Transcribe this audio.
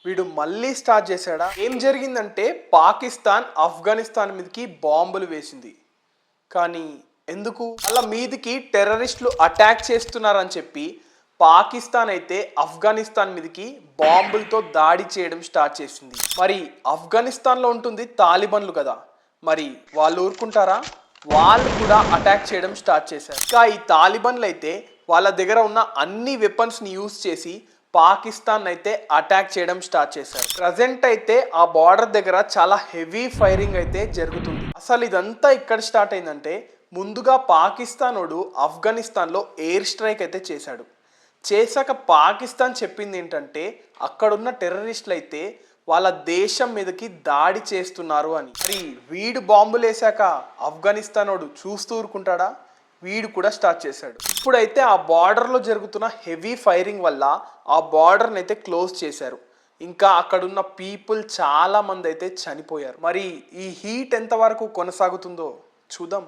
వీడు మళ్ళీ స్టార్ట్ చేశాడా? ఏం జరిగిందంటే పాకిస్తాన్ ఆఫ్ఘనిస్తాన్ మీదకి బాంబులు వేసింది. కానీ ఎందుకు? వాళ్ళ మీదకి టెర్రరిస్టులు అటాక్ చేస్తున్నారని చెప్పి పాకిస్తాన్ అయితే ఆఫ్ఘనిస్తాన్ మీదకి బాంబులతో దాడి చేయడం స్టార్ట్ చేసింది. మరి ఆఫ్ఘనిస్తాన్లో ఉంటుంది తాలిబన్లు కదా, మరి వాళ్ళు ఊరుకుంటారా? వాళ్ళు కూడా అటాక్ చేయడం స్టార్ట్ చేశారు. ఇంకా ఈ తాలిబన్లు అయితే వాళ్ళ దగ్గర ఉన్న అన్ని వెపన్స్ని యూజ్ చేసి పాకిస్తాన్ అయితే అటాక్ చేయడం స్టార్ట్ చేశారు. ప్రజెంట్ అయితే ఆ బార్డర్ దగ్గర చాలా హెవీ ఫైరింగ్ అయితే జరుగుతుంది. అసలు ఇదంతా ఇక్కడ స్టార్ట్ అయిందంటే ముందుగా పాకిస్తానోడు ఆఫ్ఘనిస్తాన్లో ఎయిర్ స్ట్రైక్ అయితే చేశాడు. చేశాక పాకిస్తాన్ చెప్పింది ఏంటంటే అక్కడున్న టెర్రరిస్టులు అయితే వాళ్ళ దేశం మీదకి దాడి చేస్తున్నారు అని. మరి వీడు బాంబులు వేశాక ఆఫ్ఘనిస్తానోడు చూస్తూ ఊరుకుంటాడా? వీడు కూడా స్టార్ట్ చేశాడు. ఇప్పుడైతే ఆ బార్డర్లో జరుగుతున్న హెవీ ఫైరింగ్ వల్ల ఆ బార్డర్ని అయితే క్లోజ్ చేశారు. ఇంకా అక్కడున్న పీపుల్ చాలా మంది అయితే చనిపోయారు. మరి ఈ హీట్ ఎంతవరకు కొనసాగుతుందో చూద్దాం.